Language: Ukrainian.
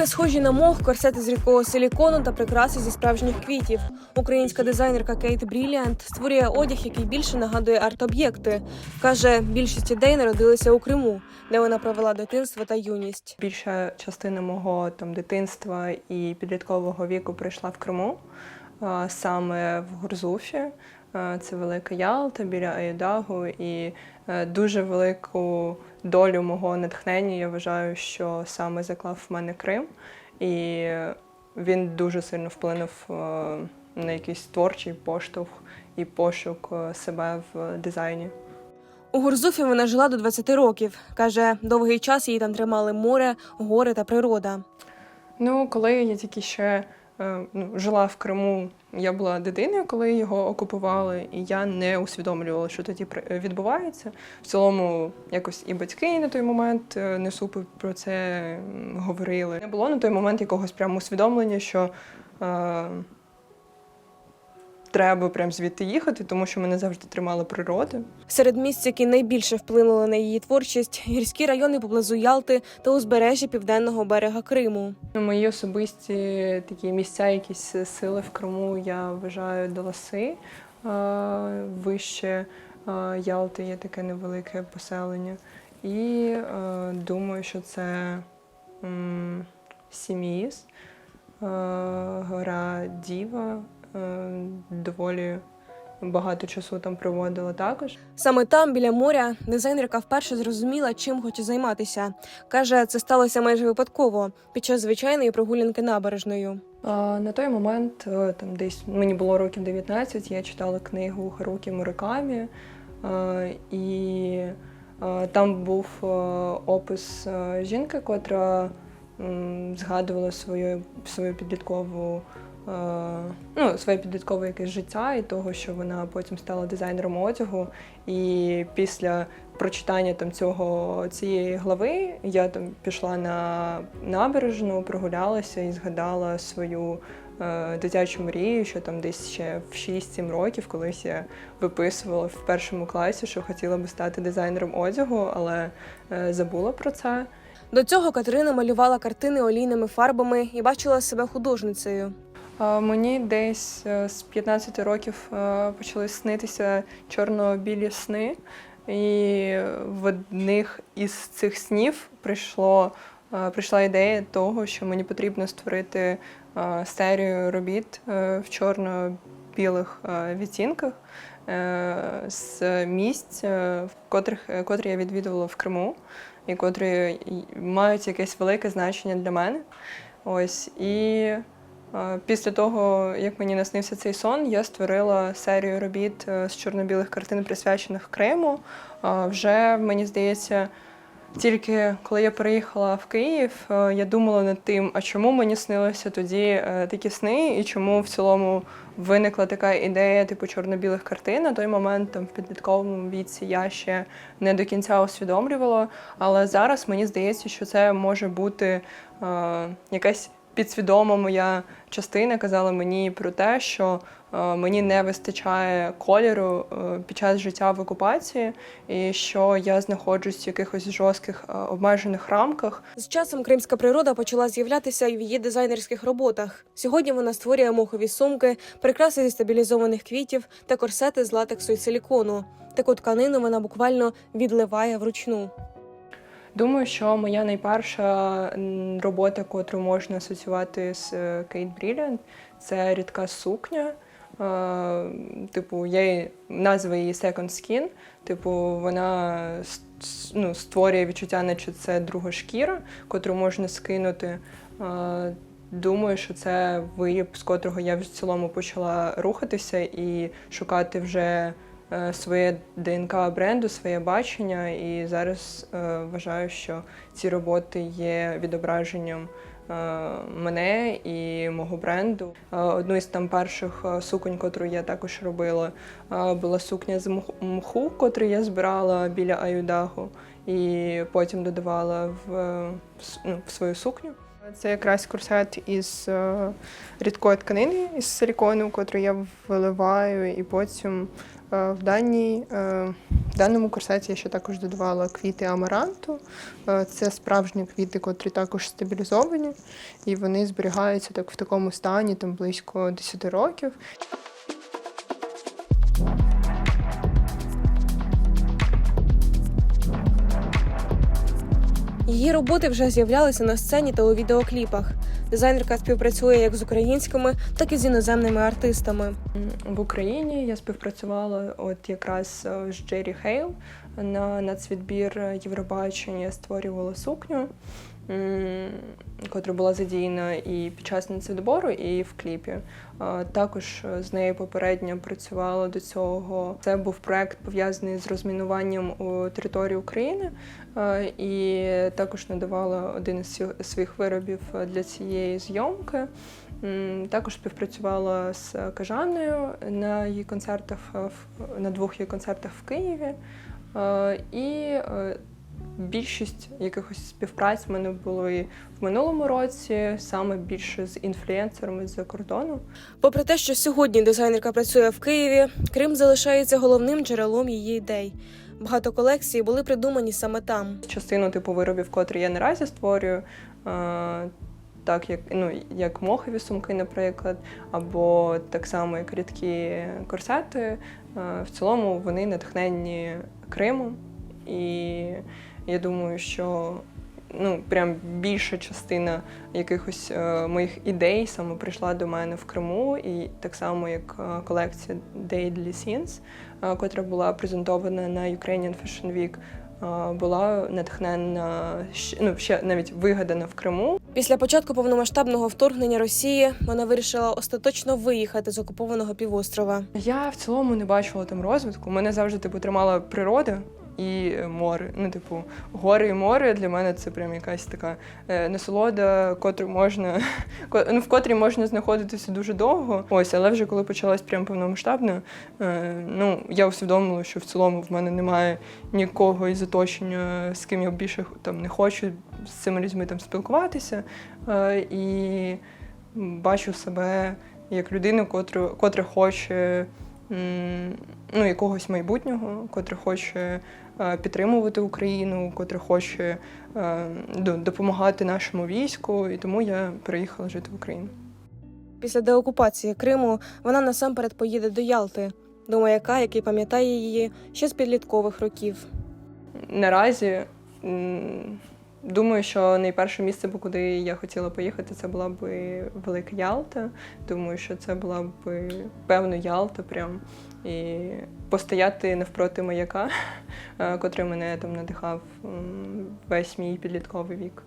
Сумки схожі на мох, корсети з рідкого силікону та прикраси зі справжніх квітів. Українська дизайнерка Кейт Бріліант створює одяг, який більше нагадує арт-об'єкти. Каже, більшість ідей народилися у Криму, де вона провела дитинство та юність. Більша частина мого дитинства і підліткового віку пройшла в Криму, саме в Гурзуфі. Це Велика Ялта біля Аюдагу, і дуже велику долю мого натхнення я вважаю, що саме заклав в мене Крим. І він дуже сильно вплинув на якийсь творчий поштовх і пошук себе в дизайні. У Гурзуфі вона жила до 20 років. Каже, довгий час її там тримали море, гори та природа. Коли я тільки ще жила в Криму, я була дитиною, коли його окупували, і я не усвідомлювала, що тоді відбувається. В цілому, якось і батьки на той момент не супер про це говорили. Не було на той момент якогось прямо усвідомлення, що треба прям звідти їхати, тому що мене завжди тримала природа. Серед місць, які найбільше вплинули на її творчість, гірські райони поблизу Ялти та узбережжя південного берега Криму. Мої особисті такі місця, якісь сили в Криму, я вважаю Доласи. Вище Ялти є таке невелике поселення. І думаю, що це Сіміїз, гора Діва. Доволі багато часу там проводила також. Саме там, біля моря, дизайнерка вперше зрозуміла, чим хоче займатися. Каже, це сталося майже випадково, під час звичайної прогулянки набережною. На той момент, там десь мені було років 19, я читала книгу Харукі Муракамі, і там був опис жінки, котра згадувала свою підліткову своє підліткове якесь життя і того, що вона потім стала дизайнером одягу. І після прочитання цієї глави я там пішла на набережну, прогулялася і згадала свою дитячу мрію, що там десь ще в 6-7 років колись я виписувала в першому класі, що хотіла би стати дизайнером одягу, але забула про це. До цього Катерина малювала картини олійними фарбами і бачила себе художницею. Мені десь з 15 років почали снитися чорно-білі сни, і в одних із цих снів прийшла ідея того, що мені потрібно створити серію робіт в чорно-білих відтінках з місць, котрі я відвідувала в Криму, і котрі мають якесь велике значення для мене. І після того, як мені наснився цей сон, я створила серію робіт з чорно-білих картин, присвячених Криму. Вже, мені здається, тільки коли я переїхала в Київ, я думала над тим, а чому мені снилися тоді такі сни, і чому в цілому виникла така ідея чорно-білих картин. На той момент в підлітковому віці я ще не до кінця усвідомлювала, але зараз мені здається, що це може бути якась підсвідома моя частина казала мені про те, що мені не вистачає кольору під час життя в окупації, і що я знаходжусь в якихось жорстких обмежених рамках. З часом кримська природа почала з'являтися і в її дизайнерських роботах. Сьогодні вона створює мохові сумки, прикраси зі стабілізованих квітів та корсети з латексу і силікону. Таку тканину вона буквально відливає вручну. Думаю, що моя найперша робота, котру можна асоціювати з Кейт Бріліант, це рідка сукня. Назва її Second Skin. Вона створює відчуття, наче це друга шкіра, котру можна скинути. Думаю, що це виріб, з котрого я в цілому почала рухатися і шукати вже своє ДНК бренду, своє бачення, і зараз вважаю, що ці роботи є відображенням мене і мого бренду. Одну із перших суконь, котру я також робила, була сукня з мху, котру я збирала біля Аюдагу і потім додавала в свою сукню. Це якраз корсет із рідкої тканини, із силікону, котру я виливаю, і потім в даній даному корсеті я ще також додавала квіти амаранту. Це справжні квіти, котрі також стабілізовані, і вони зберігаються так в такому стані там близько 10 років. Її роботи вже з'являлися на сцені та у відеокліпах. Дизайнерка співпрацює як з українськими, так і з іноземними артистами. В Україні я співпрацювала от якраз з Джері Хейл на нацвідбір Євробачення, створювала сукню, котра була задіяна і під час нацвідбору, і в кліпі. Також з нею попередньо працювала до цього. Це був проект, пов'язаний з розмінуванням у території України, і також надавала один із своїх виробів для цієї зйомки. Також співпрацювала з Кажаною на її концертах, на 2 її концертах в Києві. І більшість якихось співпраць в мене було і в минулому році, саме більше з інфлюенсерами з-за кордону. Попри те, що сьогодні дизайнерка працює в Києві, Крим залишається головним джерелом її ідей. Багато колекцій були придумані саме там. Частину виробів, котрі я наразі створюю, так як мохові сумки, наприклад, або так само як рідкі корсети, в цілому вони натхненні Кримом. І я думаю, що прям більша частина якихось моїх ідей саме прийшла до мене в Криму, і так само як колекція Deadly Scenes, котра була презентована на Ukrainian Fashion Week, була натхненна, ще навіть вигадана в Криму. Після початку повномасштабного вторгнення Росії вона вирішила остаточно виїхати з окупованого півострова. Я в цілому не бачила там розвитку. Мене завжди тримала природа і море. Гори і море для мене це прям якась така насолода, в котрій можна знаходитися дуже довго. Але вже коли почалась прям повномасштабна, я усвідомила, що в цілому в мене немає нікого із оточення, з ким я більше не хочу з цими людьми спілкуватися. І бачу себе як людину, котра хоче якогось майбутнього, котра хоче підтримувати Україну, котра хоче допомагати нашому війську, і тому я переїхала жити в Україну. Після деокупації Криму вона насамперед поїде до Ялти, до маяка, який пам'ятає її ще з підліткових років. Наразі думаю, що найперше місце, куди я хотіла поїхати, це була б Велика Ялта. Думаю, що це була б, певно, Ялта прям. І постояти навпроти маяка, котрий мене надихав весь мій підлітковий вік.